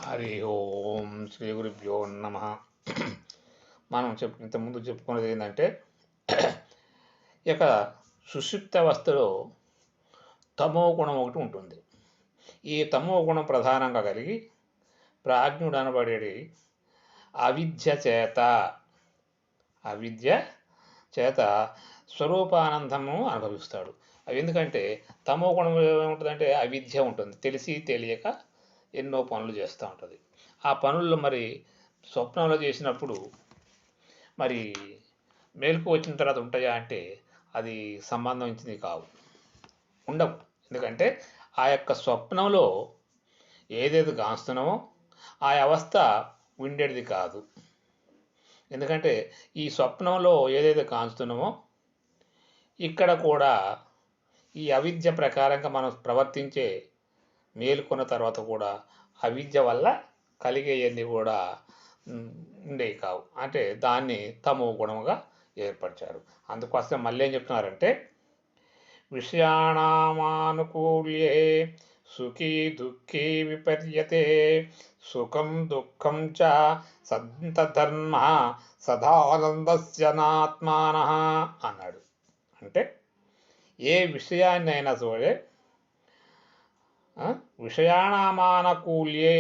హరి ఓం శ్రీ గురుభ్యో నమ. మనం ఇంతకుముందు చెప్పుకున్నది ఏంటంటే ఇక సుషుప్త అవస్థలో తమో గుణం ఒకటి ఉంటుంది. ఈ తమో గుణం ప్రధానంగా కలిగి ప్రాజ్ఞుడు అనబడేది అవిద్య చేత స్వరూపానందము అనుభవిస్తాడు. అవి ఎందుకంటే తమో గుణం ఏముంటుందంటే అవిద్య ఉంటుంది, తెలిసి తెలియక ఎన్నో పనులు చేస్తూ ఉంటుంది. ఆ పనుల్లో మరి స్వప్నంలో చేసినప్పుడు మరి మేలుకు వచ్చిన తర్వాత ఉంటాయా అంటే అది సంబంధించింది కావు, ఉండవు. ఎందుకంటే ఆ యొక్క స్వప్నంలో ఏదైతే గాంస్తున్నామో ఆ అవస్థ ఉండేది కాదు. ఎందుకంటే ఈ స్వప్నంలో ఏదైతే కాంచుతున్నామో ఇక్కడ కూడా ఈ అవిద్య ప్రకారంగా మనం ప్రవర్తించే మేలుకున్న తర్వాత కూడా అవిద్య వల్ల కలిగేవన్నీ కూడా ఉండేవి కావు. అంటే దాన్ని తమో గుణముగా ఏర్పరిచారు. అందుకోసం మళ్ళీ ఏం చెప్తున్నారంటే విషయాణామానుకూల్యే సుఖీ దుఃఖీ విపర్యతే సుఖం దుఃఖం చ సంతధర్మ సదానందస్యనాత్మాన అన్నాడు. అంటే ఏ విషయాన్నైనా చూడే విషయాణామానుకూల్యే,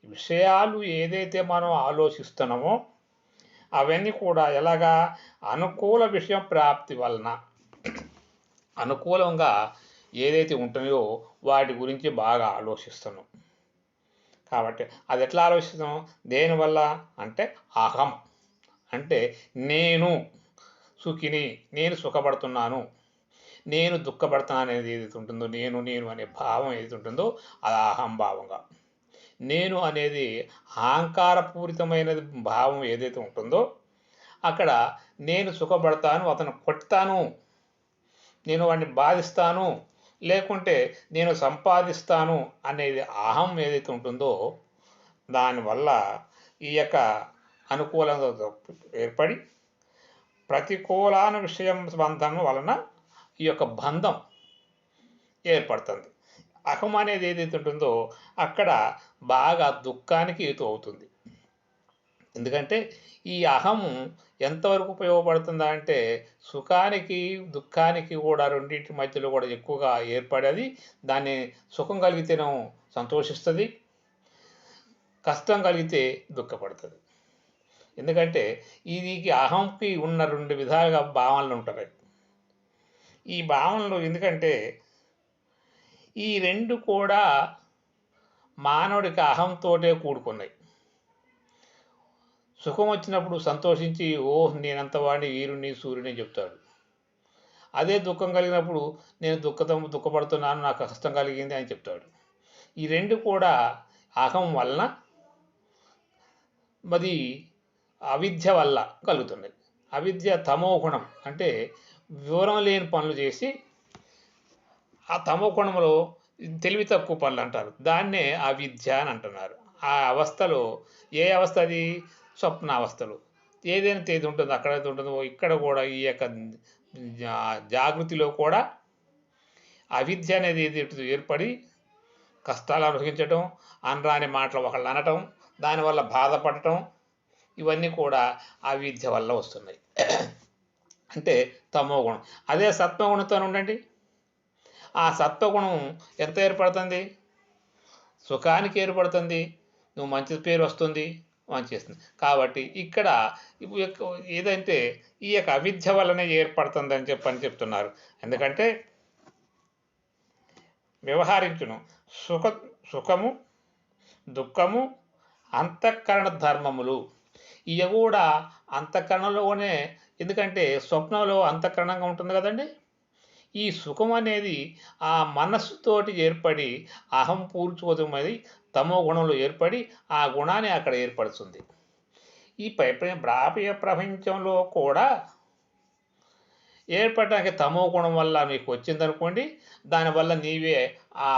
విషయాలు ఏదైతే మనం ఆలోచిస్తున్నామో అవన్నీ కూడా ఎలాగా అనుకూల విషయం ప్రాప్తి వలన అనుకూలంగా ఏదైతే ఉంటున్నాయో వాటి గురించి బాగా ఆలోచిస్తున్నాం. కాబట్టి అది ఎట్లా ఆలోచిస్తున్నాం, దేనివల్ల అంటే అహం అంటే నేను సుఖిని, నేను సుఖపడుతున్నాను, నేను దుఃఖపడుతున్నాను అనేది ఏదైతే ఉంటుందో, నేను నేను అనే భావం ఏదైతే ఉంటుందో అది అహంభావంగా, నేను అనేది అహంకారపూరితమైనది భావం ఏదైతే ఉంటుందో అక్కడ నేను సుఖపడతాను, అతను కొడతాను, నేను వాడిని బాధిస్తాను, లేకుంటే నేను సంపాదిస్తాను అనేది అహం ఏదైతే ఉంటుందో దానివల్ల ఈ యొక్క అనుకూలంగా ఏర్పడి ప్రతికూలాన విషయం బంధం వలన ఈ యొక్క బంధం ఏర్పడుతుంది. అహం అనేది ఏదైతే ఉంటుందో అక్కడ బాగా దుఃఖానికి హేతు అవుతుంది. ఎందుకంటే ఈ అహం ఎంతవరకు ఉపయోగపడుతుందా అంటే సుఖానికి దుఃఖానికి కూడా రెండింటి మధ్యలో కూడా ఎక్కువగా ఏర్పడేది. దాన్ని సుఖం కలిగితేనో సంతోషిస్తుంది, కష్టం కలిగితే దుఃఖపడుతుంది. ఎందుకంటే ఇది అహంకి ఉన్న రెండు విధాలుగా భావనలు ఉంటాయి. ఈ భావనలు ఎందుకంటే ఈ రెండు కూడా మానవుడికి అహంతోటే కూడుకున్నాయి. సుఖం వచ్చినప్పుడు సంతోషించి నేనంత వాడిని, వీరుని, సూర్యుని చెప్తాడు. అదే దుఃఖం కలిగినప్పుడు నేను దుఃఖపడుతున్నాను, నాకు కష్టం కలిగింది అని చెప్తాడు. ఈ రెండు కూడా అహం వలన మరి అవిద్య వల్ల కలుగుతున్నాయి. అవిద్య తమో గుణం అంటే వివరం లేని పనులు చేసి ఆ తమో గుణంలో తెలివి తక్కువ పనులు అంటారు, దాన్నే అవిద్య అని అంటున్నారు. ఆ అవస్థలో ఏ అవస్థ అది స్వప్నావస్థలు ఏదైనా తేదీ ఉంటుందో అక్కడైతే ఉంటుందో ఇక్కడ కూడా ఈ యొక్క జాగృతిలో కూడా అవిద్య అనేది ఏర్పడి కష్టాలు అనుభవించటం, అనరాని మాటలు ఒకళ్ళు అనటం, దానివల్ల బాధపడటం, ఇవన్నీ కూడా అవిద్య వల్ల వస్తున్నాయి. అంటే తమో గుణం. అదే సత్వగుణంతో ఉండండి, ఆ సత్వగుణం ఎంత ఏర్పడుతుంది, సుఖానికి ఏర్పడుతుంది, నువ్వు మంచి పేరు వస్తుంది, మంచి చేస్తుంది. కాబట్టి ఇక్కడ ఏదంటే ఈ యొక్క అవిద్య వల్లనే ఏర్పడుతుందని చెప్తున్నారు. ఎందుకంటే వ్యవహరించును సుఖము దుఃఖము అంతఃకరణ ధర్మములు, ఇవి కూడా అంతఃకరణలోనే. ఎందుకంటే స్వప్నంలో అంతఃకరణంగా ఉంటుంది కదండి. ఈ సుఖం అనేది ఆ మనస్సుతోటి ఏర్పడి అహం పూర్చోదమది తమో గుణంలో ఏర్పడి ఆ గుణాన్ని అక్కడ ఏర్పడుతుంది. ఈ ప్రాప్య ప్రపంచంలో కూడా ఏర్పడడానికి తమో గుణం వల్ల నీకు వచ్చిందనుకోండి, దానివల్ల నీవే ఆ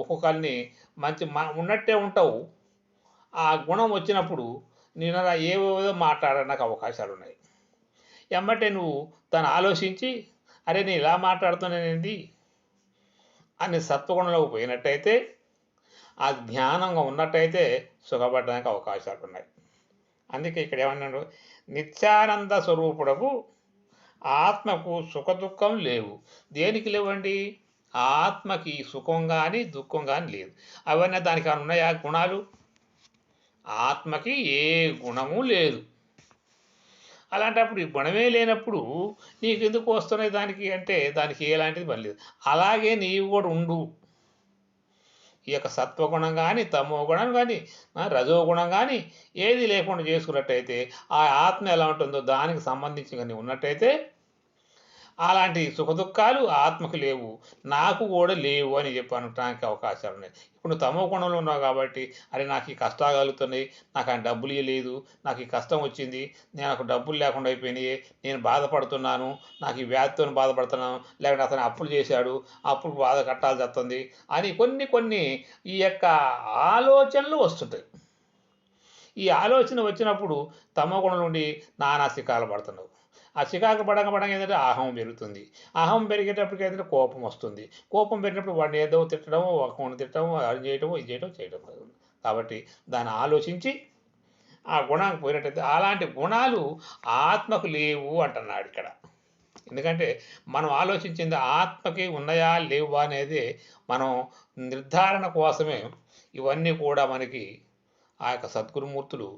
ఒక్కొక్కరిని మంచి ఉన్నట్టే ఉంటావు. ఆ గుణం వచ్చినప్పుడు నేను ఏవేదో మాట్లాడడానికి అవకాశాలు ఉన్నాయి. ఎమ్మటే నువ్వు తను ఆలోచించి అరే నేను ఇలా మాట్లాడుతున్నానేంది అని సత్వగుణంలోకి పోయినట్టయితే ఆ జ్ఞానంగా ఉన్నట్టయితే సుఖపడడానికి అవకాశాలు ఉన్నాయి. అందుకే ఇక్కడ ఏమన్నాడు, నిత్యానంద స్వరూపుడకు ఆత్మకు సుఖదుఖం లేవు. దేనికి లేవండి? ఆత్మకి సుఖం కానీ దుఃఖం కానీ లేదు. అవన్నీ దానికి ఉన్నాయా గుణాలు? ఆత్మకి ఏ గుణము లేదు. అలాంటప్పుడు ఈ గుణమే లేనప్పుడు నీకు ఎందుకు వస్తున్నాయి దానికి అంటే దానికి ఎలాంటిది పని లేదు. అలాగే నీవు కూడా ఉండు. ఈ యొక్క సత్వగుణం కానీ తమో గుణం కానీ రజోగుణం కానీ ఏది లేకుండా చేసుకున్నట్టయితే ఆ ఆత్మ ఎలా ఉంటుందో దానికి సంబంధించి కానీ ఉన్నట్టయితే అలాంటి సుఖదుఖాలు ఆత్మకు లేవు, నాకు కూడా లేవు అని చెప్పి అనడానికి అవకాశాలు ఉన్నాయి. ఇప్పుడు తమో గుణంలో ఉన్నావు కాబట్టి అరే నాకు ఈ కష్టాలు కలుగుతున్నాయి, నాకు ఆయన డబ్బులు ఇవ్వలేదు, నాకు ఈ కష్టం వచ్చింది, నాకు డబ్బులు లేకుండా అయిపోయినాయి, నేను బాధపడుతున్నాను, నాకు ఈ వ్యాధితో బాధపడుతున్నాను, లేకుంటే అతను అప్పులు చేశాడు, అప్పులు బాధ కట్టాల్సి వస్తుంది అని కొన్ని ఈ యొక్క ఆలోచనలు వస్తుంటాయి. ఈ ఆలోచన వచ్చినప్పుడు తమో గుణం నుండి నానా శిఖాలు పడుతున్నావు. ఆ చికాకు పడక ఏంటంటే అహం పెరుగుతుంది. అహం పెరిగేటప్పటికి ఏంటంటే కోపం వస్తుంది. కోపం పెరిగినప్పుడు వాడిని ఏదో తిట్టడము, ఒకరిని తిట్టడము, అది చేయటము, ఇది చేయడం కాబట్టి దాన్ని ఆలోచించి ఆ గుణానికి పోయినట్టయితే అలాంటి గుణాలు ఆత్మకు లేవు అంటున్నాడు ఇక్కడ. ఎందుకంటే మనం ఆలోచించింది ఆత్మకి ఉన్నాయా లేవా అనేది మనం నిర్ధారణ కోసమే ఇవన్నీ కూడా మనకి ఆ యొక్క సద్గురుమూర్తులు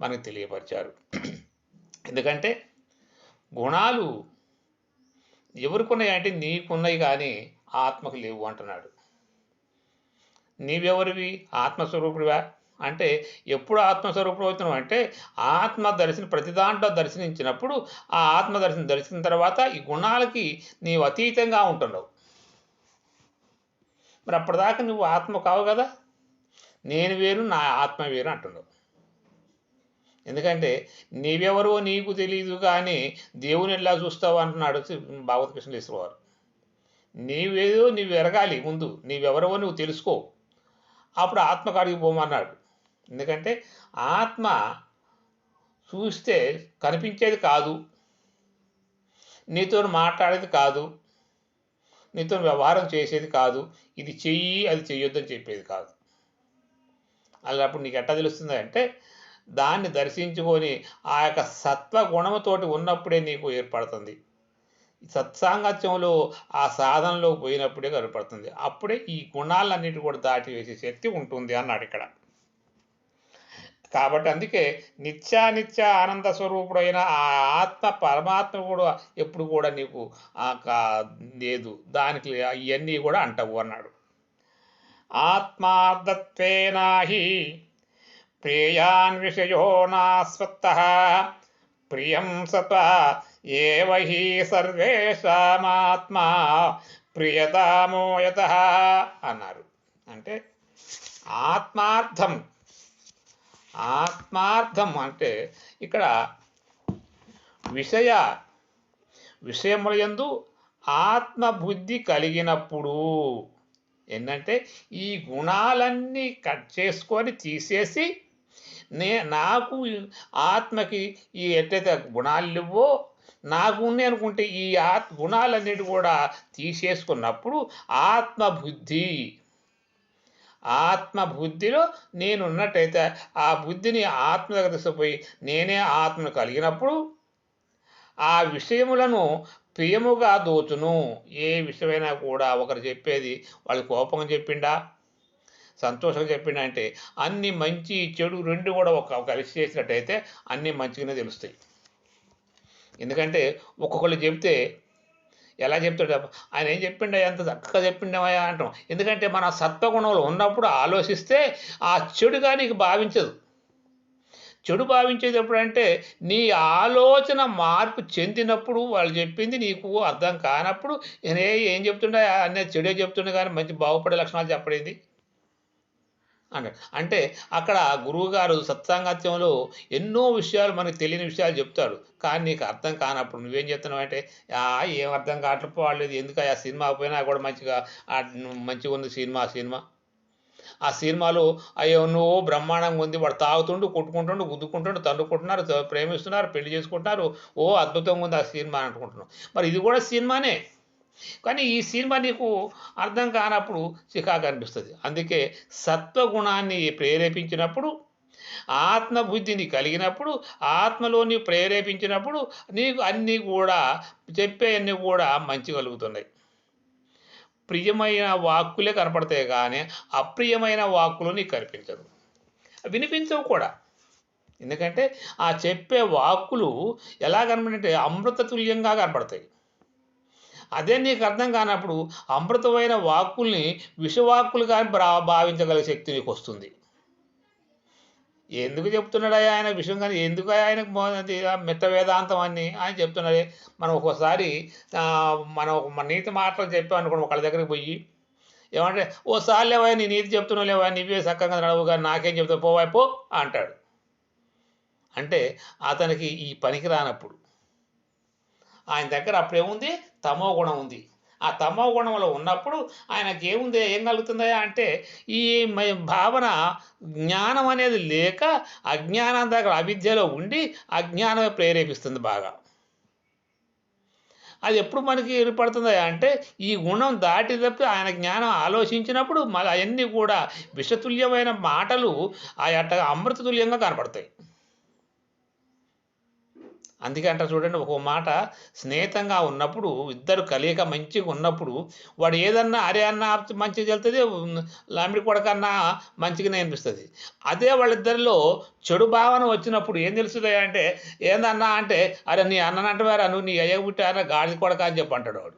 మనకి తెలియపరిచారు. ఎందుకంటే గుణాలు ఎవరికున్నాయి అంటే నీకున్నాయి కానీ ఆత్మకు లేవు అంటున్నాడు. నీవెవరివి? ఆత్మస్వరూపుడివా అంటే ఎప్పుడు ఆత్మస్వరూపుడు అవుతున్నావు అంటే ఆత్మ దర్శనం ప్రతి దాంట్లో దర్శనించినప్పుడు ఆ ఆత్మ దర్శించిన తర్వాత ఈ గుణాలకి నీవు అతీతంగా ఉంటున్నావు. మరి అప్పటిదాకా నువ్వు ఆత్మ కావు కదా, నేను వేరు నా ఆత్మ వేరు అంటున్నావు. ఎందుకంటే నీవెవరో నీకు తెలియదు కానీ దేవుని ఎలా చూస్తావు అంటున్నాడు భాగవత కృష్ణేశ్వర వారు. నీవేదో నువ్వు ఎరగాలి, ముందు నీవెవరో నువ్వు తెలుసుకో, అప్పుడు ఆత్మకాడికి పోమన్నాడు. ఎందుకంటే ఆత్మ చూస్తే కనిపించేది కాదు, నీతో మాట్లాడేది కాదు, నీతో వ్యవహారం చేసేది కాదు, ఇది చెయ్యి అది చెయ్యొద్దని చెప్పేది కాదు. అలాప్పుడు నీకు ఎట్లా తెలుస్తుంది అంటే దాన్ని దర్శించుకొని ఆ యొక్క సత్వగుణముతోటి ఉన్నప్పుడే నీకు ఏర్పడుతుంది. సత్సాంగత్యంలో ఆ సాధనలో పోయినప్పుడే ఏర్పడుతుంది. అప్పుడే ఈ గుణాలన్నిటి కూడా దాటివేసే శక్తి ఉంటుంది అన్నాడు ఇక్కడ. కాబట్టి అందుకే నిత్యానిత్య ఆనంద స్వరూపుడైన ఆ ఆత్మ పరమాత్మ కూడా ఎప్పుడు కూడా నీకు లేదు, దానికి ఇవన్నీ కూడా అంటవు అన్నాడు. ఆత్మార్థత్వేనాహి ప్రియాన్ విషయో నాస్వత్తః ప్రియం సత్వ ఏవ హి సర్వేషామాత్మా ప్రియతామోయతః అన్నారు. అంటే ఆత్మార్థం అంటే ఇక్కడ విషయములందు ఆత్మబుద్ధి కలిగినప్పుడు ఏంటంటే ఈ గుణాలన్నీ కట్ చేసుకొని తీసేసి నాకు ఆత్మకి ఈ ఎట్లయితే గుణాలు లేవో నాకు ఉన్నాయి అనుకుంటే ఈ గుణాలన్నిటి కూడా తీసేసుకున్నప్పుడు ఆత్మబుద్ధిలో నేనున్నట్టయితే ఆ బుద్ధిని ఆత్మ దగ్గర తీసుకుపోయి నేనే ఆత్మను కలిగినప్పుడు ఆ విషయములను ప్రియముగా దోచును. ఏ విషయమైనా కూడా ఒకరు చెప్పేది వాళ్ళు కోపంగా చెప్పిండా సంతోషంగా చెప్పిండా అంటే అన్ని మంచి చెడు రెండు కూడా కలిసి చేసినట్టయితే అన్నీ మంచిగానే తెలుస్తాయి. ఎందుకంటే ఒక్కొక్కళ్ళు చెప్తే ఎలా చెప్తాడు, ఆయన ఏం చెప్పిండా ఎంత చక్కగా చెప్పిండమయ్యా అంటాం. ఎందుకంటే మన సత్వగుణంలో ఉన్నప్పుడు ఆలోచిస్తే ఆ చెడుగా నీకు భావించదు. చెడు భావించేది ఎప్పుడంటే నీ ఆలోచన మార్పు చెందినప్పుడు వాళ్ళు చెప్పింది నీకు అర్థం కానప్పుడు ఏం చెప్తుండే అనేది చెడే చెప్తుండే కానీ మంచి బాగుపడే లక్షణాలు చెప్పడేది అంటే అక్కడ గురువుగారు సత్సాంగత్యంలో ఎన్నో విషయాలు మనకు తెలియని విషయాలు చెప్తాడు. కానీ నీకు అర్థం కానప్పుడు నువ్వేం చెప్తున్నావు అంటే ఏం అర్థం కావట్లేదు, ఎందుకు ఆ సినిమా పోయినా కూడా మంచిగా ఉంది సినిమా ఆ సినిమాలో అయ్యో నువ్వు బ్రహ్మాండంగా ఉంది, వాడు తాగుతుండు, కొట్టుకుంటుండు, గుద్దుకుంటుండు, తండ్రుకుంటున్నారు, ప్రేమిస్తున్నారు, పెళ్లి చేసుకుంటున్నారు, అద్భుతంగా ఉంది ఆ సినిమా అనుకుంటున్నావు. మరి ఇది కూడా సినిమానే. కానీ ఈ సినిమా నీకు అర్థం కానప్పుడు చికాకు అనిపిస్తుంది. అందుకే సత్వగుణాన్ని ప్రేరేపించినప్పుడు, ఆత్మబుద్ధిని కలిగినప్పుడు, ఆత్మలోని ప్రేరేపించినప్పుడు నీకు అన్నీ కూడా చెప్పేవన్నీ కూడా మంచి కలుగుతున్నాయి. ప్రియమైన వాక్కులే కనపడతాయి కానీ అప్రియమైన వాక్కులు నీకు కనిపించదు, వినిపించవు కూడా. ఎందుకంటే ఆ చెప్పే వాక్కులు ఎలా కనపడంటే అమృత తుల్యంగా కనపడతాయి. అదే నీకు అర్థం కానప్పుడు అమృతమైన వాక్కుల్ని విషవాక్కులుగా భావించగలిగే శక్తి నీకు వస్తుంది. ఎందుకు చెప్తున్నాడు ఆయన విషయం, కానీ ఎందుకు ఆయనకు మిట్ట వేదాంతం అని ఆయన చెప్తున్నాడు. మనం ఒక్కోసారి మనం మన నీతి మాటలు చెప్పామనుకోండి ఒకళ్ళ దగ్గరికి పోయి, ఏమంటే ఓసారి లేవా నీ నీతి చెప్తున్నావు లేవా, నీవే చక్కగా నడవు కానీ నాకేం చెప్తావు పోవా పో అంటాడు. అంటే అతనికి ఈ పనికి రానప్పుడు ఆయన దగ్గర అప్పుడేముంది, తమో గుణం ఉంది. ఆ తమో గుణంలో ఉన్నప్పుడు ఆయనకి ఏముంది, ఏం కలుగుతుందా అంటే ఈ భావన జ్ఞానం అనేది లేక అజ్ఞానం దగ్గర అవిద్యలో ఉండి అజ్ఞానమే ప్రేరేపిస్తుంది బాగా. అది ఎప్పుడు మనకి ఏర్పడుతుందా అంటే ఈ గుణం దాటి తప్పి ఆయన జ్ఞానం ఆలోచించినప్పుడు మళ్ళీ అవన్నీ కూడా విషతుల్యమైన మాటలు ఆ అమృతతుల్యంగా కనపడతాయి. అందుకే అంటారు చూడండి, ఒక మాట స్నేహితంగా ఉన్నప్పుడు ఇద్దరు కలియక మంచిగా ఉన్నప్పుడు వాడు ఏదన్నా అరే అన్న మంచిగా వెళ్తుంది, లామిడి కొడకన్నా మంచిగానే అనిపిస్తుంది. అదే వాళ్ళిద్దరిలో చెడు భావన వచ్చినప్పుడు ఏం తెలుస్తుంది అంటే ఏందన్నా అంటే అరే నీ అన్ననంటవారా నువ్వు నీ అయ్య పుట్టారా గాడి కొడక అని చెప్పి అంటాడు వాడు.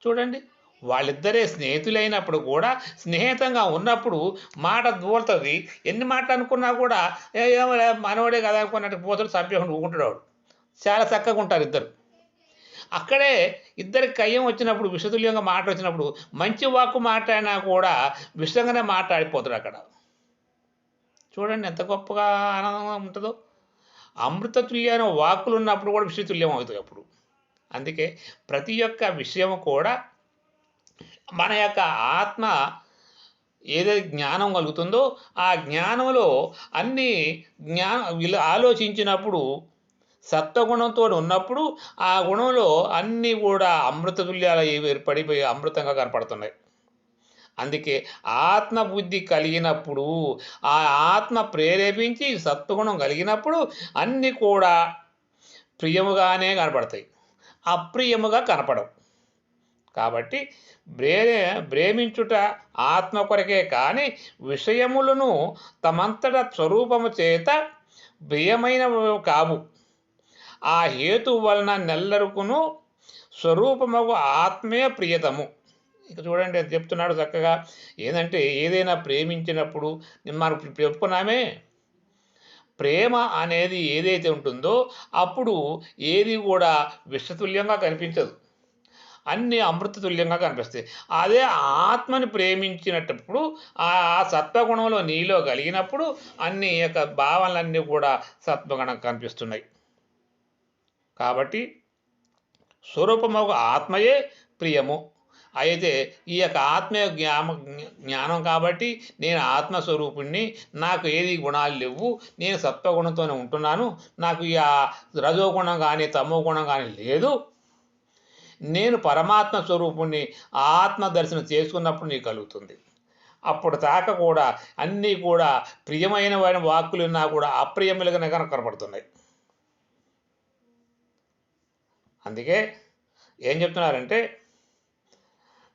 చూడండి, వాళ్ళిద్దరే స్నేహితులైనప్పుడు కూడా స్నేహితంగా ఉన్నప్పుడు మాట దూరుతుంది. ఎన్ని మాటలు అనుకున్నా కూడా ఏమో మనోడే కదా అనుకున్నట్టు పోతాడు, సభ్యుడు ఊకుంటాడు వాడు. చాలా చక్కగా ఉంటారు ఇద్దరు. అక్కడే ఇద్దరికి కయ్యం వచ్చినప్పుడు విషతుల్యంగా మాట వచ్చినప్పుడు మంచి వాక్కు మాట్లాడినా కూడా విషంగానే మాట్లాడిపోతాడు అక్కడ. చూడండి ఎంత గొప్పగా ఆనందంగా ఉంటుందో. అమృతతుల్యమైన వాక్కులు ఉన్నప్పుడు కూడా విషతుల్యం అవుతాయి అప్పుడు. అందుకే ప్రతి ఒక్క విషయం కూడా మన యొక్క ఆత్మ ఏదైతే జ్ఞానం కలుగుతుందో ఆ జ్ఞానంలో అన్ని ఆలోచించినప్పుడు సత్వగుణంతో ఉన్నప్పుడు ఆ గుణంలో అన్నీ కూడా అమృతతుల్యాలు ఏర్పడిపోయి అమృతంగా కనపడుతున్నాయి. అందుకే ఆత్మబుద్ధి కలిగినప్పుడు ఆ ఆత్మ ప్రేరేపించి సత్వగుణం కలిగినప్పుడు అన్నీ కూడా ప్రియముగానే కనపడతాయి, అప్రియముగా కనపడవు. కాబట్టి ప్రేమించుట ఆత్మ కొరకే కానీ విషయములను తమంతట స్వరూపము చేత ప్రియమైనవి కావు. ఆ హేతు వలన నెల్లరుకును స్వరూపముకు ఆత్మే ప్రియతము. ఇక చూడండి అది చెప్తున్నాడు చక్కగా. ఏదంటే ఏదైనా ప్రేమించినప్పుడు మనం చెప్పుకున్నామే, ప్రేమ అనేది ఏదైతే ఉంటుందో అప్పుడు ఏది కూడా విషతుల్యంగా కనిపించదు, అన్నీ అమృతతుల్యంగా కనిపిస్తాయి. అదే ఆత్మని ప్రేమించినప్పుడు ఆ సత్వగుణంలో నీలో కలిగినప్పుడు అన్ని యొక్క భావనలన్నీ కూడా సత్వగుణం కనిపిస్తున్నాయి. కాబట్టి స్వరూపము ఆత్మయే ప్రియము. అయితే ఈ యొక్క ఆత్మ జ్ఞానం కాబట్టి నేను ఆత్మస్వరూపుణ్ణి, నాకు ఏది గుణాలు లేవు, నేను సత్వగుణంతోనే ఉంటున్నాను, నాకు ఈ రజోగుణం కానీ తమో గుణం కానీ లేదు, నేను పరమాత్మ స్వరూపుణ్ణి ఆత్మ దర్శనం చేసుకున్నప్పుడు నీకు కలుగుతుంది. అప్పుడు దాకా కూడా అన్నీ కూడా ప్రియమైన వాక్కులు ఉన్నా కూడా అప్రియములుగానే కనపడుతున్నాయి. అందుకే ఏం చెప్తున్నారంటే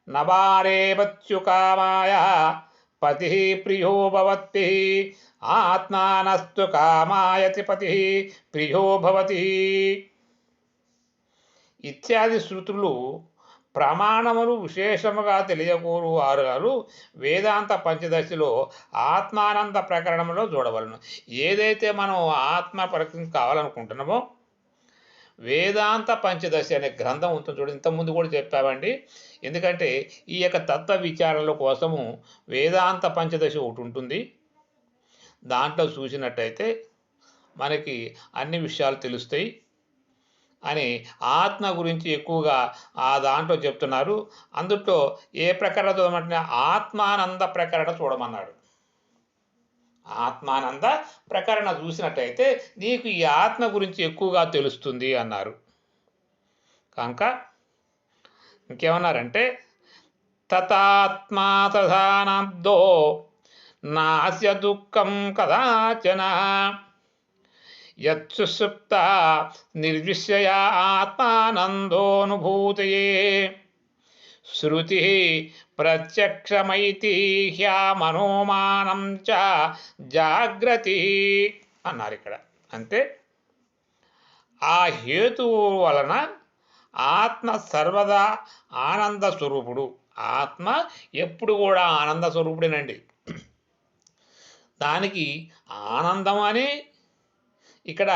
నవారేపత్యుకామాయ పతి ప్రియో భవతి ఆత్మానస్తు కామాయతి పతి ప్రియో భవతి ఇత్యాది శృతులు ప్రమాణములు విశేషముగా తెలియకూరు వారు వేదాంత పంచదశలో ఆత్మానంద ప్రకరణంలో చూడవలను. ఏదైతే మనం ఆత్మ పరిస్థితి కావాలనుకుంటున్నామో వేదాంత పంచదశి అనే గ్రంథం ఉంటుంది చూడండి, ఇంతకుముందు కూడా చెప్పామండి. ఎందుకంటే ఈ యొక్క తత్వ విచారణల కోసము వేదాంత పంచదశి ఒకటి ఉంటుంది. దాంట్లో చూసినట్టయితే మనకి అన్ని విషయాలు తెలుస్తాయి అని ఆత్మ గురించి ఎక్కువగా ఆ దాంట్లో చెప్తున్నారు. అందులో ఏ ప్రకరణ చూడమంటే ఆత్మానంద ప్రకరణ చూడమన్నాడు. ఆత్మానంద ప్రకరణ చూసినట్టయితే నీకు ఈ ఆత్మ గురించి ఎక్కువగా తెలుస్తుంది అన్నారు. కనుక ఇంకేమన్నారంటే తతాత్మా తథానాబ్దో నాస్య దుఃఖం కదాచన యత్సుషుప్త నిర్విషయ ఆత్మానందోనుభూతయే శృతి ప్రత్యక్షమైతి హ్యామనోమానం చ జాగ్రతి అన్నారు ఇక్కడ. అంటే ఆ హేతువు వలన ఆత్మ సర్వదా ఆనంద స్వరూపుడు. ఆత్మ ఎప్పుడు కూడా ఆనంద స్వరూపుడేనండి. దానికి ఆనందం అని ఇక్కడ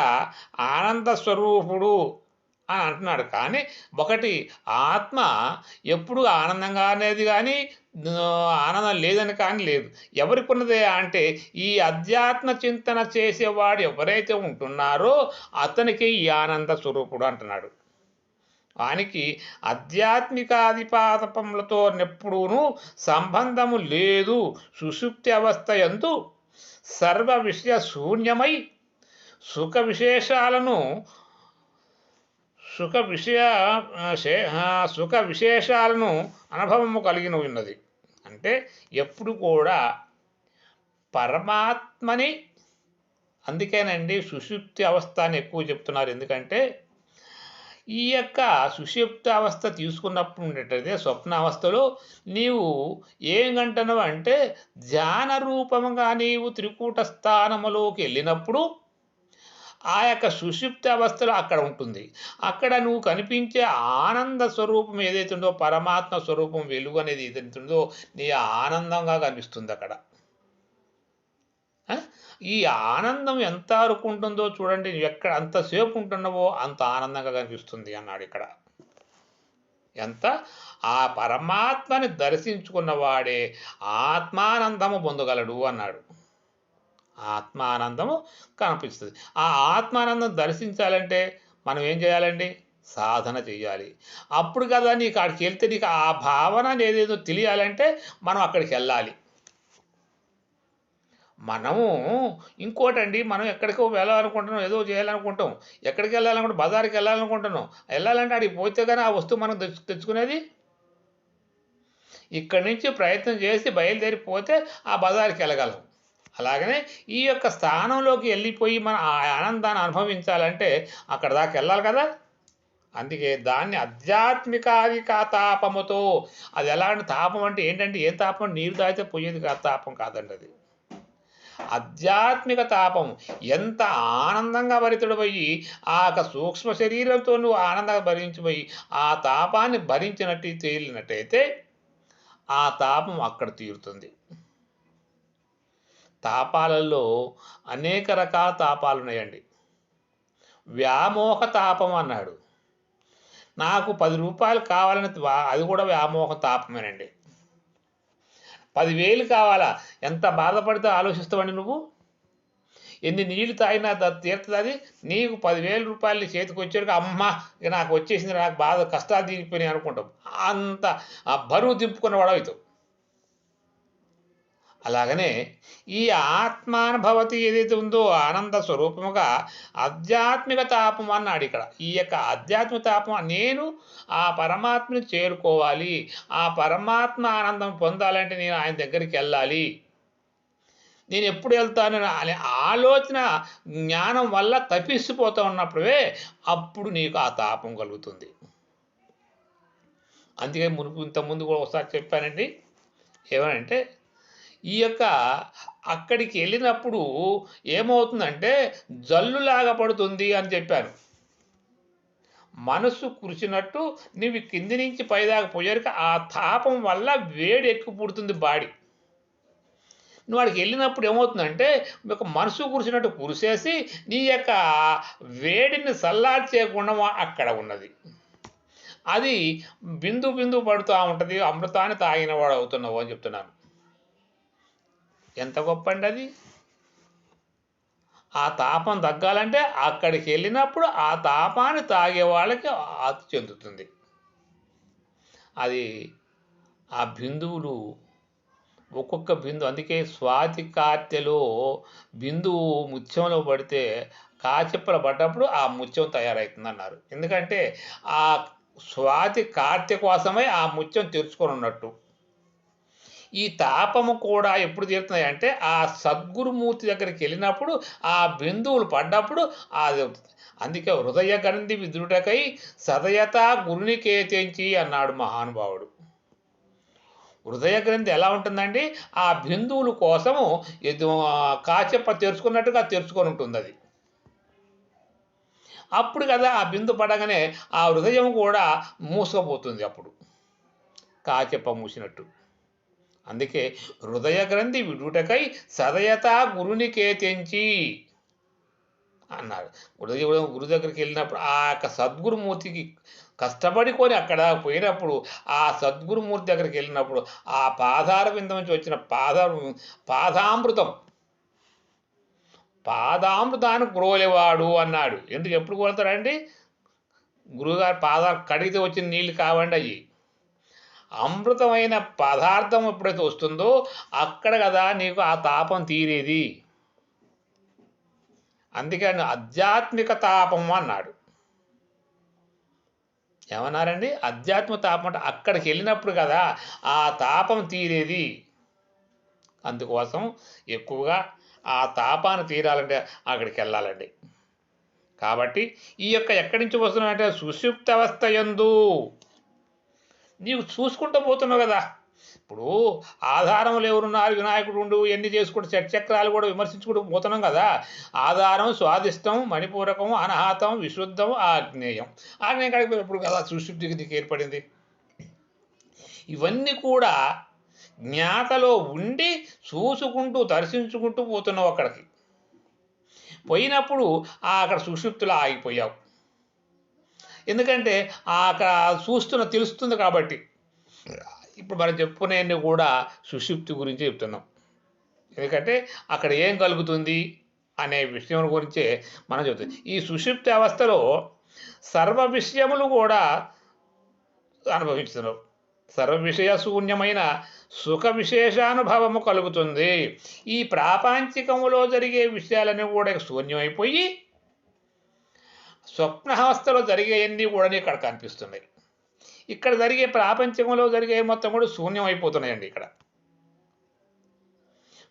ఆనంద స్వరూపుడు అని అంటున్నాడు. కానీ ఒకటి ఆత్మ ఎప్పుడు ఆనందంగా అనేది కానీ ఆనందం లేదని కానీ లేదు. ఎవరికి ఉన్నదే అంటే ఈ అధ్యాత్మ చింతన చేసేవాడు ఎవరైతే ఉంటున్నారో అతనికి ఈ ఆనంద స్వరూపుడు అంటున్నాడు. వానికి ఆధ్యాత్మికాధిపాతపములతో ఎప్పుడూనూ సంబంధము లేదు. సుషుప్తి అవస్థ యందు సర్వ విషయ శూన్యమై సుఖ విశేషాలను అనుభవము కలిగిన ఉన్నది. అంటే ఎప్పుడు కూడా పరమాత్మని, అందుకేనండి సుషుప్తి అవస్థ అని ఎక్కువ చెప్తున్నారు. ఎందుకంటే ఈ యొక్క సుషుప్తి అవస్థ తీసుకున్నప్పుడు ఉండేటదే స్వప్న అవస్థలో నీవు ఏం గంటనవు అంటే ధ్యాన రూపముగా నీవు త్రికూట స్థానములోకి వెళ్ళినప్పుడు ఆ యొక్క సుషుప్తి అవస్థలో అక్కడ ఉంటుంది. అక్కడ నువ్వు కనిపించే ఆనంద స్వరూపం ఏదైతే ఉందో, పరమాత్మ స్వరూపం వెలుగు అనేది ఏదైతే ఉందో నీ ఆనందంగా కనిపిస్తుంది అక్కడ. ఈ ఆనందం ఎంత వరకు ఉంటుందో చూడండి. ఎక్కడ అంతసేపు ఉంటున్నావో అంత ఆనందంగా కనిపిస్తుంది అన్నాడు ఇక్కడ. ఎంత ఆ పరమాత్మని దర్శించుకున్నవాడే ఆత్మానందము పొందగలడు అన్నాడు. ఆత్మానందము కనిపిస్తుంది. ఆ ఆత్మానందం దర్శించాలంటే మనం ఏం చేయాలండి? సాధన చేయాలి. అప్పుడు కదా నీకు అక్కడికి వెళ్తే నీకు ఆ భావన ఏదేదో తెలియాలంటే మనం అక్కడికి వెళ్ళాలి. మనము ఇంకోటండి, మనం ఎక్కడికో వెళ్ళాలనుకుంటున్నాం, ఏదో చేయాలనుకుంటాం. ఎక్కడికి వెళ్ళాలనుకుంటే బజార్కి వెళ్ళాలనుకుంటున్నాం. వెళ్ళాలంటే అక్కడికి పోతే కానీ ఆ వస్తువు మనం తెచ్చుకునేది. ఇక్కడి నుంచి ప్రయత్నం చేసి బయలుదేరిపోతే ఆ బజార్కి వెళ్ళగలం. అలాగనే ఈ యొక్క స్థానంలోకి వెళ్ళిపోయి మనం ఆ ఆనందాన్ని అనుభవించాలంటే అక్కడ దాకా వెళ్ళాలి కదా. అందుకే దాన్ని ఆధ్యాత్మికాది తాపముతో, అది ఎలాంటి తాపం అంటే ఏంటంటే ఏం తాపం? నీరు తాగితే పోయేది తాపం కాదండి. అది ఆధ్యాత్మిక తాపం. ఎంత ఆనందంగా భరితుడిపోయి ఆ యొక్క సూక్ష్మ శరీరంతో నువ్వు ఆనందంగా భరించిపోయి ఆ తాపాన్ని భరించినట్టు తేలినట్టయితే ఆ తాపం అక్కడ తీరుతుంది. తాపాలలో అనేక రకాల తాపాలు ఉన్నాయండి. వ్యామోహ తాపం అన్నాడు. నాకు 10 రూపాయలు కావాలని అది కూడా వ్యామోహ తాపమేనండి. 10,000 కావాలా? ఎంత బాధపడితే ఆలోచిస్తావండి నువ్వు? ఎన్ని నీళ్లు తాగినా తీరుతుంది అది? నీకు 10,000 రూపాయలు చేతికి వచ్చాక అమ్మ ఇక నాకు వచ్చేసింది, నాకు బాధ కష్టాలు తీరిపోయినాయి అనుకుంటాం. అంత బరువు దింపుకున్న వాడవుతావు. అలాగనే ఈ ఆత్మానుభవతి ఏదైతే ఉందో ఆనంద స్వరూపముగా ఆధ్యాత్మిక తాపం అన్నాడు ఇక్కడ. ఈ యొక్క ఆధ్యాత్మిక తాపం, నేను ఆ పరమాత్మని చేరుకోవాలి, ఆ పరమాత్మ ఆనందం పొందాలంటే నేను ఆయన దగ్గరికి వెళ్ళాలి, నేను ఎప్పుడు వెళ్తాను అనే ఆలోచన జ్ఞానం వల్ల తప్పిసిపోతూ ఉన్నప్పుడే అప్పుడు నీకు ఆ తాపం కలుగుతుంది. అందుకే ఇంతకుముందు కూడా ఒకసారి చెప్పానండి. ఏమనంటే ఈ యొక్క అక్కడికి వెళ్ళినప్పుడు ఏమవుతుందంటే జల్లులాగా పడుతుంది అని చెప్పాను. మనసు కురిచినట్టు నువ్వు కింది నుంచి పైదాకా పోయాక ఆ తాపం వల్ల వేడి ఎక్కువ పుడుతుంది బాడీ. నువ్వు అక్కడికి వెళ్ళినప్పుడు ఏమవుతుందంటే ఒక మనసు కురిసినట్టు కురిసేసి నీ యొక్క వేడిని చల్లార్చేయకుండా అక్కడ ఉన్నది. అది బిందు బిందు పడుతూ ఉంటుంది. అమృతాన్ని తాగినవాడు అవుతున్నావు అని చెప్తున్నాను. ఎంత గొప్ప అండి అది. ఆ తాపం తగ్గాలంటే అక్కడికి వెళ్ళినప్పుడు ఆ తాపాన్ని తాగే వాళ్ళకి ఆతి చెందుతుంది. అది ఆ బిందువులు ఒక్కొక్క బిందు, అందుకే స్వాతి కార్తెలో బిందువు ముత్యంలో పడితే కాచెప్పలు పడ్డప్పుడు ఆ ముత్యం తయారవుతుంది అన్నారు. ఎందుకంటే ఆ స్వాతి కార్తె కోసమై ఆ ముత్యం తెరుచుకొని ఉన్నట్టు. ఈ తాపము కూడా ఎప్పుడు తీరుతున్నాయి అంటే ఆ సద్గురుమూర్తి దగ్గరికి వెళ్ళినప్పుడు ఆ బిందువులు పడ్డప్పుడు అది అవుతుంది. అందుకే హృదయ గంధి విదుటకై సదయత గురునికేతించి అన్నాడు మహానుభావుడు. హృదయ గ్రంథి ఎలా ఉంటుందండి? ఆ బిందువుల కోసము కాచెప్ప తెరుచుకున్నట్టుగా తెరుచుకొని ఉంటుంది అది. అప్పుడు కదా ఆ బిందు పడగానే ఆ హృదయం కూడా మూసుకుపోతుంది అప్పుడు, కాచెప్ప మూసినట్టు. అందుకే హృదయ గ్రంథి విడుటకై సదయత గురునికేతించి అన్నారు. గురు దగ్గరికి వెళ్ళినప్పుడు ఆ యొక్క సద్గురుమూర్తికి కష్టపడుకొని అక్కడ పోయినప్పుడు ఆ సద్గురుమూర్తి దగ్గరికి వెళ్ళినప్పుడు ఆ పాదార విందం నుంచి వచ్చిన పాదామృతం పాదామృతాన్ని గ్రోలేవాడు అన్నాడు. ఎందుకు ఎప్పుడు కోరుతారండి? గురువుగారు పాదాలు కడిగితే వచ్చిన నీళ్ళు కావండి అయ్యి. అమృతమైన పదార్థం ఎప్పుడైతే వస్తుందో అక్కడ కదా నీకు ఆ తాపం తీరేది. అందుకే ఆధ్యాత్మిక తాపం అన్నాడు. ఏమన్నారండి? ఆధ్యాత్మిక తాపం అంటే అక్కడికి వెళ్ళినప్పుడు కదా ఆ తాపం తీరేది. అందుకోసం ఎక్కువగా ఆ తాపాన్ని తీరాలంటే అక్కడికి వెళ్ళాలండి. కాబట్టి ఈ యొక్క ఎక్కడి నుంచి వస్తున్నాయంటే సుషుప్త అవస్థ యందు నీవు చూసుకుంటూ పోతున్నావు కదా. ఇప్పుడు ఆధారములు ఎవరున్నారు? వినాయకుడు ఉండు ఎన్ని చేసుకుంటూ షట్చక్రాలు కూడా విమర్శించుకుంటూ పోతున్నాం కదా. ఆధారం, స్వాదిష్టం, మణిపూరకం, అనాహతం, విశుద్ధం, ఆగ్నేయం. ఆగ్నేయం కడిగిపోయినప్పుడు కదా సుషుప్తికి నీకు ఏర్పడింది. ఇవన్నీ కూడా జ్ఞాతలో ఉండి చూసుకుంటూ దర్శించుకుంటూ పోతున్నావు. అక్కడికి పోయినప్పుడు అక్కడ సుషుప్తిలో ఆగిపోయావు. ఎందుకంటే అక్కడ చూస్తున్న తెలుస్తుంది కాబట్టి. ఇప్పుడు మనం చెప్పుకునేవన్నీ కూడా సుషుప్తి గురించి చెప్తున్నాం. ఎందుకంటే అక్కడ ఏం కలుగుతుంది అనే విషయం గురించే మనం చెప్తుంది. ఈ సుషుప్తి అవస్థలో సర్వ విషయములు కూడా అనుభవిస్తున్నాం. సర్వ విషయ శూన్యమైన సుఖ విశేషానుభవము కలుగుతుంది. ఈ ప్రాపంచికములో జరిగే విషయాలన్నీ కూడా శూన్యమైపోయి స్వప్నావస్థలో జరిగేవన్నీ కూడా ఇక్కడ కనిపిస్తున్నాయి. ఇక్కడ జరిగే ప్రాపంచకంలో జరిగే మొత్తం కూడా శూన్యం అయిపోతున్నాయండి. ఇక్కడ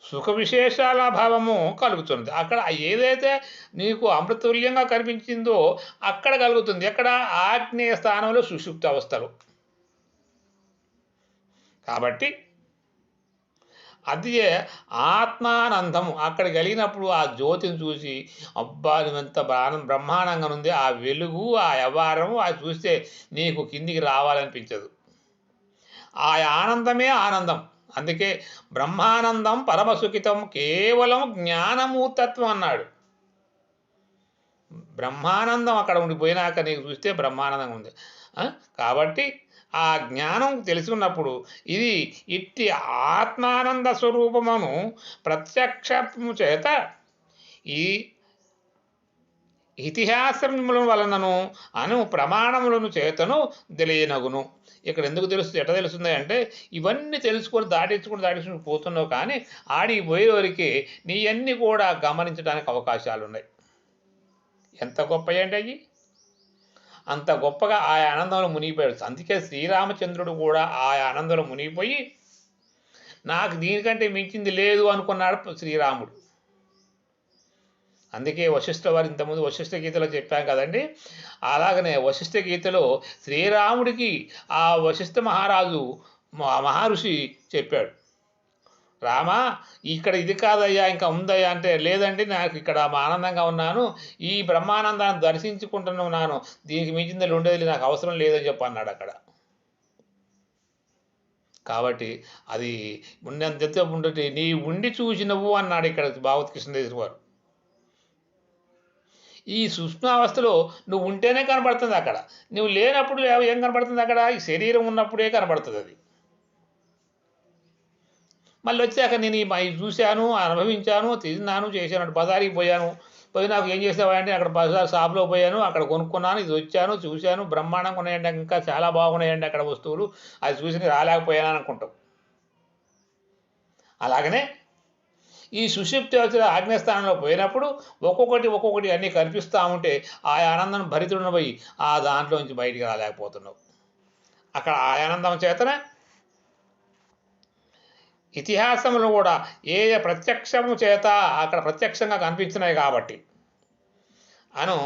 సుఖ విశేషాల భావము కలుగుతుంది. అక్కడ ఏదైతే నీకు అమృతుల్యంగా కనిపించిందో అక్కడ కలుగుతుంది. ఎక్కడ? ఆగ్నేయ స్థానంలో సుషుప్త అవస్థలు. కాబట్టి అది ఆత్మానందము. అక్కడ కలిగినప్పుడు ఆ జ్యోతిని చూసి అబ్బా ఎంత బ్రహ్మాండంగా ఉంది. ఆ వెలుగు, ఆ వ్యవహారము అది చూస్తే నీకు కిందికి రావాలనిపించదు. ఆ ఆనందమే ఆనందం. అందుకే బ్రహ్మానందం పరమసుఖితం కేవలం జ్ఞానమూర్తత్వం అన్నాడు. బ్రహ్మానందం అక్కడ ఉండిపోయినాక నీకు చూస్తే బ్రహ్మానందంగా ఉంది. కాబట్టి ఆ జ్ఞానం తెలుసుకున్నప్పుడు ఇది ఇట్టి ఆత్మానంద స్వరూపమును ప్రత్యక్షము చేత ఈ ఇతిహాసముల వలనను ప్రమాణములను చేతను తెలియనగును. ఇక్కడ ఎందుకు తెలుస్తుంది? ఎట్లా తెలుస్తుంది అంటే ఇవన్నీ తెలుసుకొని దాటించుకుని పోతున్నావు. కానీ ఆడికి పోయేవరికి నీ అన్నీ కూడా గమనించడానికి అవకాశాలు ఉన్నాయి. ఎంత గొప్ప ఏంటి అయ్యి? అంత గొప్పగా ఆ ఆనందంలో మునిగిపోయాడు. అందుకే శ్రీరామచంద్రుడు కూడా ఆ ఆనందంలో మునిగిపోయి నాకు దీనికంటే మించింది లేదు అనుకున్నాడు శ్రీరాముడు. అందుకే వశిష్ఠ వారు ఇంతకుముందు వశిష్ఠ గీతలో చెప్పాం కదండి. అలాగనే వశిష్ఠ గీతలో శ్రీరాముడికి ఆ వశిష్ఠ మహర్షి చెప్పాడు, రామా ఇక్కడ ఇది కాదయ్యా ఇంకా ఉందయ్యా అంటే, లేదండి నాకు ఇక్కడ ఆనందంగా ఉన్నాను, ఈ బ్రహ్మానందాన్ని దర్శించుకుంటున్నాను, దీనికి మించింది ఉండేది నాకు అవసరం లేదని చెప్పి అన్నాడు అక్కడ. కాబట్టి అది ఉన్నంత ఉండటి నీ ఉండి చూసినవు అన్నాడు ఇక్కడ భాగవత కృష్ణదేశ్ వారు. ఈ సూక్ష్మావస్థలో నువ్వు ఉంటేనే కనబడుతుంది. అక్కడ నువ్వు లేనప్పుడు ఏం కనబడుతుంది? అక్కడ ఈ శరీరం ఉన్నప్పుడే కనబడుతుంది అది. మళ్ళీ వచ్చాక నేను ఈ చూశాను, అనుభవించాను, తిన్నాను, చేశాను, బజారికి పోయాను, పోయి నాకు ఏం చేసావంటే అక్కడ బజార్ షాప్లో పోయాను, అక్కడ కొనుక్కున్నాను, ఇది వచ్చాను, చూశాను, బ్రహ్మాండంగా ఉన్నాయండి, ఇంకా చాలా బాగున్నాయండి అక్కడ వస్తువులు, అది చూసి రాలేకపోయాను అనుకుంటాం. అలాగనే ఈ సుషుప్తి అవస్థ ఆజ్ఞాస్థానంలో పోయినప్పుడు ఒక్కొక్కటి అన్నీ కనిపిస్తూ ఉంటే ఆ ఆనందం భరితుడినపోయి ఆ దాంట్లోంచి బయటికి రాలేకపోతున్నావు. అక్కడ ఆ ఆనందం చేతనే ఇతిహాసంలో కూడా ఏ ప్రత్యక్షము చేత అక్కడ ప్రత్యక్షంగా కనిపించినాయి కాబట్టి అను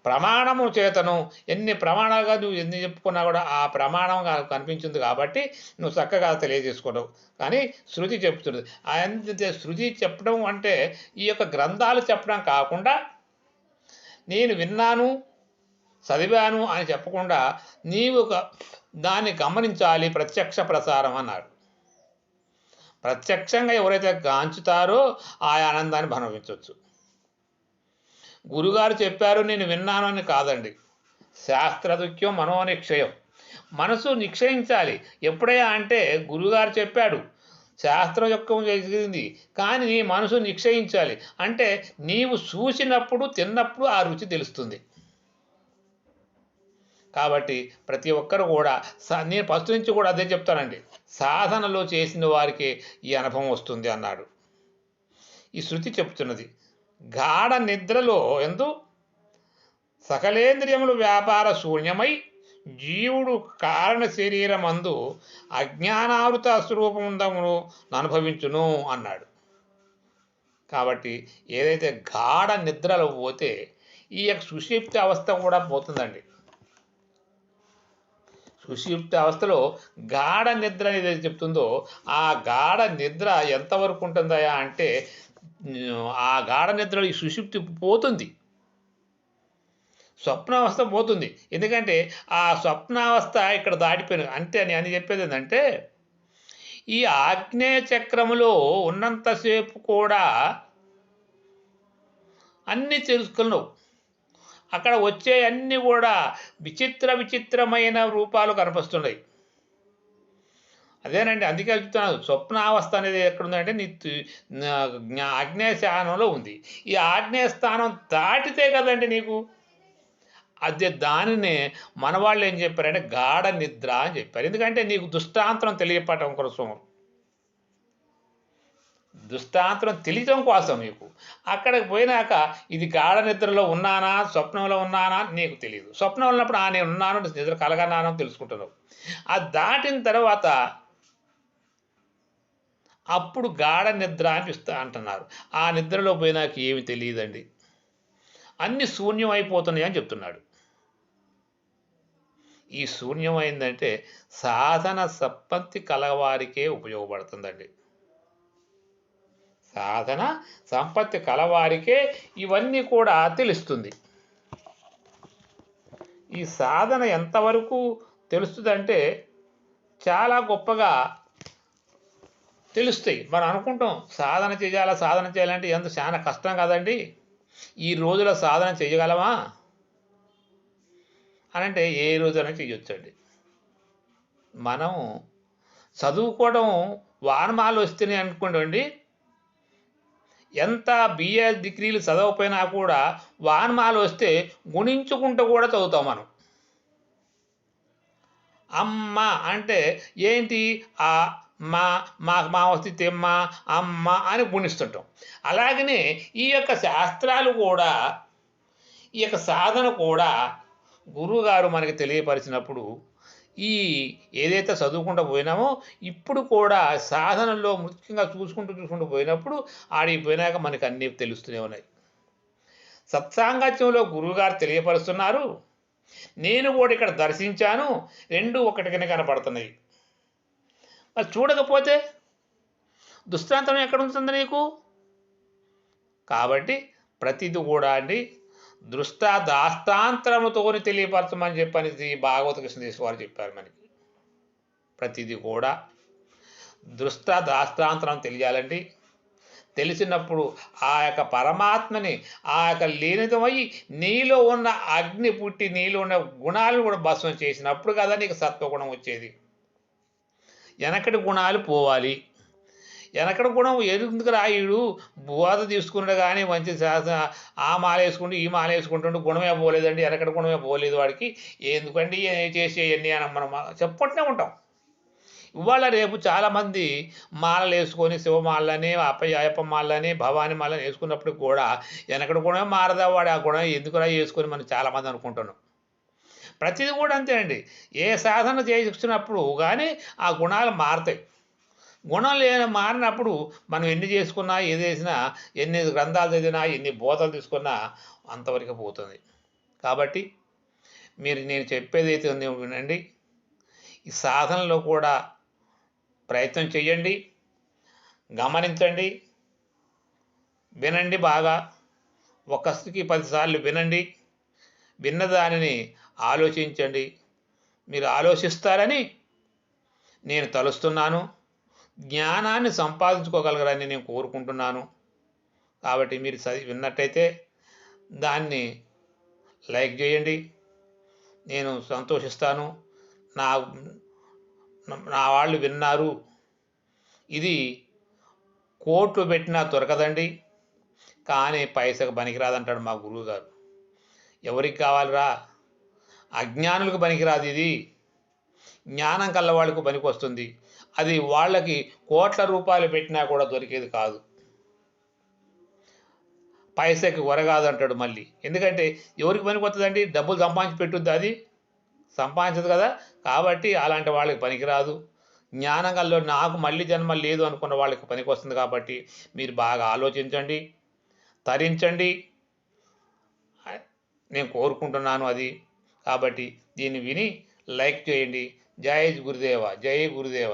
ప్రమాణము చేతను ఎన్ని ప్రమాణాలుగా నువ్వు ఎన్ని చెప్పుకున్నా కూడా ఆ ప్రమాణం కనిపించింది కాబట్టి నువ్వు చక్కగా తెలియజేసుకున్నావు. కానీ శృతి చెప్తున్నది. అంతే శృతి చెప్పడం అంటే ఈ యొక్క గ్రంథాలు చెప్పడం కాకుండా నేను విన్నాను చదివాను అని చెప్పకుండా నీవు దాన్ని గమనించాలి. ప్రత్యక్ష ప్రసారం అన్నాడు. ప్రత్యక్షంగా ఎవరైతే గాంచుతారో ఆ ఆనందాన్ని అనుభవించవచ్చు. గురుగారు చెప్పారు నేను విన్నాను అని కాదండి. శాస్త్రదుఖ్యం మనోనిక్షయం. మనసు నిక్షయించాలి. ఎప్పుడైనా అంటే గురుగారు చెప్పాడు శాస్త్రయుక్తం జరిగింది కానీ నీ మనసు నిక్షయించాలి. అంటే నీవు చూసినప్పుడు తిన్నప్పుడు ఆ రుచి తెలుస్తుంది. కాబట్టి ప్రతి ఒక్కరు కూడా నేను ఫస్ట్ నుంచి కూడా అదే చెప్తానండి, సాధనలో చేసిన వారికి ఈ అనుభవం వస్తుంది అన్నాడు. ఈ శృతి చెప్తున్నది. గాఢ నిద్రలో ఎందు సకలేంద్రియములు వ్యాపార శూన్యమై జీవుడు కారణ శరీరమందు అజ్ఞానావృత స్వరూపమును అనుభవించును అన్నాడు. కాబట్టి ఏదైతే గాఢ నిద్రలో పోతే ఈ యొక్క సుషుప్తి అవస్థ కూడా పోతుందండి. సుషుప్తి అవస్థలో గాఢ నిద్ర అనేది చెప్తుందో ఆ గాఢ నిద్ర ఎంతవరకు ఉంటుందయా అంటే ఆ గాఢ నిద్రలో ఈ సుషుప్తి పోతుంది, స్వప్నావస్థ పోతుంది. ఎందుకంటే ఆ స్వప్నావస్థ ఇక్కడ దాటిపోయిన అంటే అని చెప్పేది ఏంటంటే ఈ ఆగ్నేయ చక్రములో ఉన్నంతసేపు కూడా అన్నీ తెలుసుకున్నావు. అక్కడ వచ్చే అన్నీ కూడా విచిత్రమైన రూపాలు కనిపిస్తున్నాయి. అదేనండి, అందుకే చెప్తున్నాను స్వప్నావస్థ అనేది ఎక్కడుందంటే ఆగ్నేయ స్థానంలో ఉంది. ఈ ఆగ్నేయ స్థానం దాటితే కదండి నీకు అదే దానినే మన వాళ్ళు ఏం చెప్పారంటే గాఢ నిద్ర అని చెప్పారు. ఎందుకంటే నీకు దృష్టాంతరం తెలియపడటం కోసం, దృష్టాంతరం తెలియటం కోసం నీకు అక్కడికి పోయినాక ఇది గాఢ నిద్రలో ఉన్నానా స్వప్నంలో ఉన్నానా నీకు తెలియదు. స్వప్నం ఉన్నప్పుడు నేను ఉన్నాను నిద్ర కలగన్నాను తెలుసుకుంటున్నావు. అది దాటిన తర్వాత అప్పుడు గాఢ నిద్ర అనిపిస్తా అంటున్నారు. ఆ నిద్రలో పోయినాక ఏమి తెలియదండి, అన్ని శూన్యం అయిపోతున్నాయి అని చెప్తున్నాడు. ఈ శూన్యమైందంటే సాధన సంపత్తి కలవారికే ఉపయోగపడుతుందండి. సాధన సంపత్తి కలవారికే ఇవన్నీ కూడా తెలుస్తుంది. ఈ సాధన ఎంతవరకు తెలుస్తుందంటే చాలా గొప్పగా తెలుస్తాయి. మనం అనుకుంటాం సాధన చేయాలంటే ఎంత చాలా కష్టం కదండి, ఈ రోజులో సాధన చేయగలమా అని అంటే ఏ రోజైనా చేయొచ్చండి. మనం చదువుకోవడం వానమాలు వస్తున్నాయి అనుకోండి, ఎంత బిఏ డిగ్రీలు చదవకపోయినా కూడా వానమాలు వస్తే గుణించుకుంటూ కూడా చదువుతాం మనం. అమ్మ అంటే ఏంటి ఆ మా వస్తే తెమ్మ అమ్మ అని గుణిస్తుంటాం. అలాగనే ఈ యొక్క శాస్త్రాలు కూడా ఈ యొక్క సాధన కూడా గురువుగారు మనకి తెలియపరిచినప్పుడు ఈ ఏదైతే చదువుకుంటూ పోయినామో ఇప్పుడు కూడా సాధనలో ముఖ్యంగా చూసుకుంటూ పోయినప్పుడు ఆడికి పోయినాక మనకు అన్నీ తెలుస్తూనే ఉన్నాయి. సత్సాంగత్యంలో గురువుగారు తెలియపరుస్తున్నారు, నేను కూడా ఇక్కడ దర్శించాను, రెండు ఒకటిగానే కనపడుతున్నాయి. మరి చూడకపోతే దృష్టాంతం ఎక్కడ ఉంటుంది నీకు? కాబట్టి ప్రతిది కూడా అండి దాస్తాంతరముతో తెలియపరచమని చెప్పని భాగవత కృష్ణదేశ్ వారు చెప్పారు మనకి. ప్రతిది కూడా దాస్తాంతరం తెలియాలండి. తెలిసినప్పుడు ఆ యొక్క పరమాత్మని ఆ యొక్క లీనితమై నీలో ఉన్న అగ్ని పుట్టి నీలో ఉన్న గుణాలను కూడా భస్మం చేసినప్పుడు కదా నీకు సత్వగుణం వచ్చేది. వెనకటి గుణాలు పోవాలి. వెనకటి గుణం ఎందుకు రాయుడు బోధ తీసుకున్నాడు కానీ మంచి ఆ మాల వేసుకుంటూ ఈ మాల వేసుకుంటుంటే గుణమే పోలేదండి, వెనకటి గుణమే పోలేదు వాడికి, ఎందుకండి చేసేవన్నీ అని మనం చెప్పుకుంటూనే ఉంటాం. ఇవాళ రేపు చాలామంది మాలలు వేసుకొని శివమాలని అయ్యప్ప మాలని భవానీ మాలని వేసుకున్నప్పుడు కూడా వెనకడ గుణం మారదా వాడు ఆ గుణం ఎందుకురా వేసుకొని మనం చాలామంది అనుకుంటున్నాం. ప్రతిదీ కూడా అంతే అండి. ఏ సాధన చేస్తున్నప్పుడు కానీ ఆ గుణాలు మారతాయి. గుణం మారినప్పుడు మనం ఎన్ని చేసుకున్నా ఏది చేసినా ఎన్ని గ్రంథాలు చదివినా ఎన్ని బోధలు తీసుకున్నా అంతవరకు పోతుంది. కాబట్టి నేను చెప్పేది అయితే ఉందో వినండి. ఈ సాధనలో కూడా ప్రయత్నం చేయండి, గమనించండి, వినండి బాగా. ఒక్కసారికి 10 సార్లు వినండి. విన్న దానిని ఆలోచించండి. మీరు ఆలోచిస్తారని నేను తలుస్తున్నాను. జ్ఞానాన్ని సంపాదించుకోగలగరని నేను కోరుకుంటున్నాను. కాబట్టి మీరు విన్నట్టయితే దాన్ని లైక్ చేయండి. నేను సంతోషిస్తాను. నా నా వాళ్ళు విన్నారు. ఇది కోట్లు పెట్టినా దొరకదండి, కానీ పైసకు పనికిరాదంటాడు మా గురువుగారు. ఎవరికి కావాలిరా? అజ్ఞానులకు పనికిరాదు ఇది. జ్ఞానం కల్లవాళ్ళకు పనికి వస్తుంది. అది వాళ్ళకి కోట్ల రూపాయలు పెట్టినా కూడా దొరికేది కాదు. పైసకి ఒరగాదు అంటాడు మళ్ళీ. ఎందుకంటే ఎవరికి పనికి వస్తుందండి? డబ్బులు సంపాదించి పెట్టుద్ది, అది సంపాదించదు కదా. కాబట్టి అలాంటి వాళ్ళకి పనికిరాదు. జ్ఞానం కల్లో నాకు మళ్ళీ జన్మ లేదు అనుకున్న వాళ్ళకి పనికి వస్తుంది. కాబట్టి మీరు బాగా ఆలోచించండి, తరించండి, నేను కోరుకుంటున్నాను అది. కాబట్టి దీన్ని విని లైక్ చేయండి. జై గురుదేవ, జై గురుదేవ.